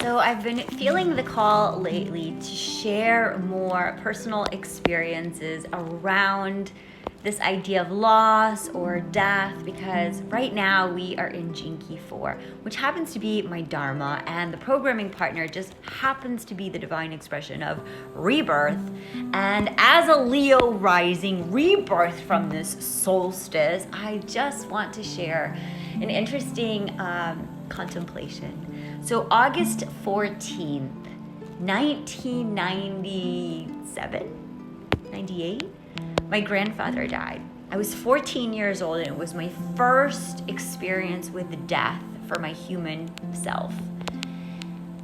So I've been feeling the call lately to share more personal experiences around this idea of loss or death, because right now we are in Jinki 4, which happens to be my Dharma, and the programming partner just happens to be the divine expression of rebirth. And as a Leo rising rebirth from this solstice, I just want to share an interesting contemplation. So August 14th, 1997, 98, my grandfather died. I was 14 years old, and it was my first experience with death for my human self.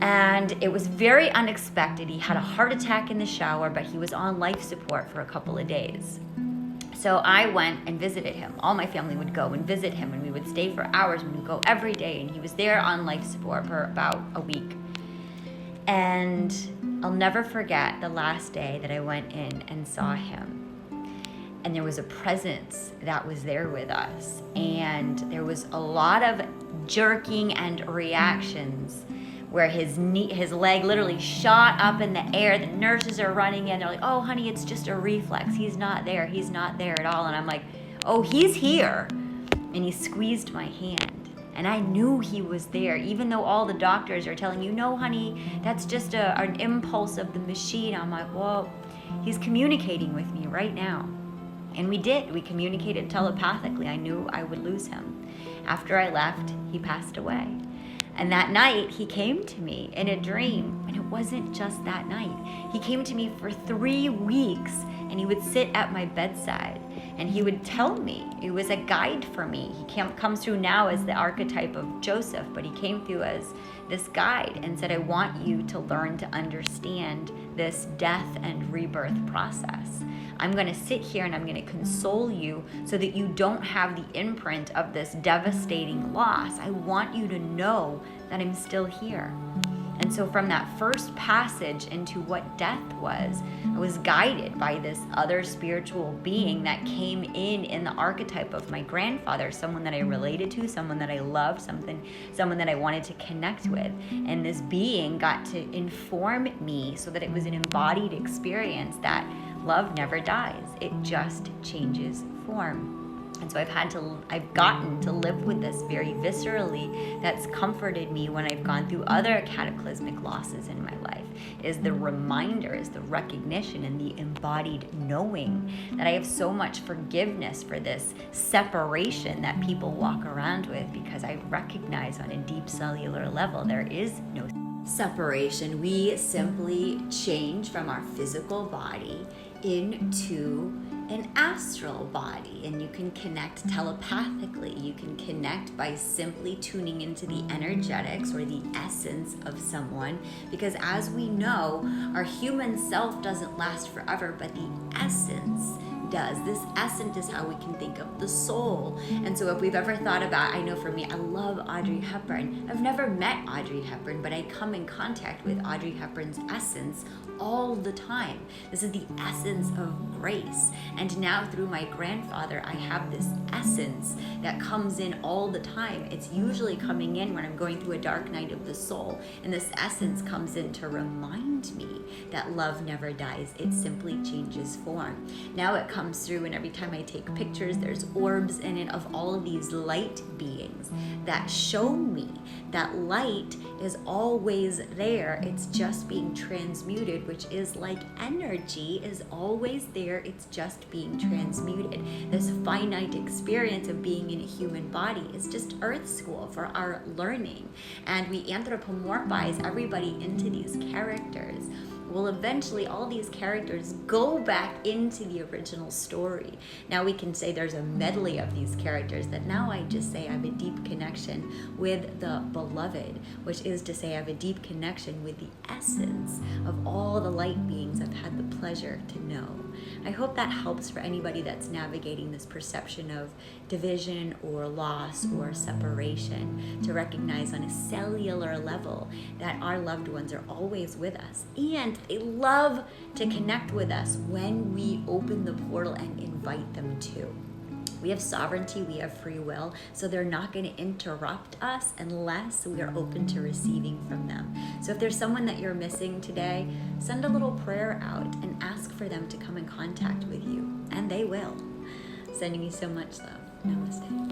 And it was very unexpected. He had a heart attack in the shower, but he was on life support for a couple of days. So I went and visited him. All my family would go and visit him, and we would stay for hours, and we would go every day, and he was there on life support for about a week. And I'll never forget the last day that I went in and saw him. And there was a presence that was there with us, and there was a lot of jerking and reactions where his leg literally shot up in the air. The nurses are running in. They're like, "Oh, honey, it's just a reflex. He's not there. He's not there at all." And I'm like, "Oh, he's here." And he squeezed my hand. And I knew he was there, even though all the doctors are telling you, "No, honey, that's just an impulse of the machine." I'm like, "Well, he's communicating with me right now." And we did. We communicated telepathically. I knew I would lose him. After I left, he passed away. And that night, he came to me in a dream. And it wasn't just that night. He came to me for 3 weeks, and he would sit at my bedside, and he would tell me. It was a guide for me. He comes through now as the archetype of Joseph, but he came through as this guide and said, "I want you to learn to understand this death and rebirth process. I'm going to sit here and I'm going to console you so that you don't have the imprint of this devastating loss. I want you to know that I'm still here." And so from that first passage into what death was, I was guided by this other spiritual being that came in the archetype of my grandfather, someone that I related to, someone that I loved, someone that I wanted to connect with. And this being got to inform me so that it was an embodied experience that love never dies. It just changes form. And so I've gotten to live with this very viscerally. That's comforted me when I've gone through other cataclysmic losses in my life, is the reminder, is the recognition and the embodied knowing that I have so much forgiveness for this separation that people walk around with, because I recognize on a deep cellular level there is no separation. We simply change from our physical body into an astral body, and you can connect telepathically. You can connect by simply tuning into the energetics or the essence of someone, because as we know, our human self doesn't last forever, but the essence does. This essence is how we can think of the soul. And so if we've ever thought about, I know for me, I love Audrey Hepburn. I've never met Audrey Hepburn, but I come in contact with Audrey Hepburn's essence all the time. This is the essence of grace. And now through my grandfather, I have this essence that comes in all the time. It's usually coming in when I'm going through a dark night of the soul. And this essence comes in to remind me that love never dies. It simply changes form. Now it comes through, and every time I take pictures, there's orbs in it of all of these light beings that show me that light is always there. It's just being transmuted, which is like energy is always there. It's just being transmuted. This finite experience of being in a human body is just earth school for our learning. And we anthropomorphize everybody into these characters. Well, eventually all these characters go back into the original story. Now we can say there's a medley of these characters, that now I just say I have a deep connection with the beloved, which is to say I have a deep connection with the essence of all the light beings I've had the pleasure to know. I hope that helps for anybody that's navigating this perception of division or loss or separation, to recognize on a cellular level that our loved ones are always with us, and they love to connect with us when we open the portal and invite them to. We have sovereignty, we have free will, so they're not going to interrupt us unless we are open to receiving from them. So if there's someone that you're missing today, send a little prayer out and ask for them to come in contact with you, and they will. Sending you so much love. Namaste.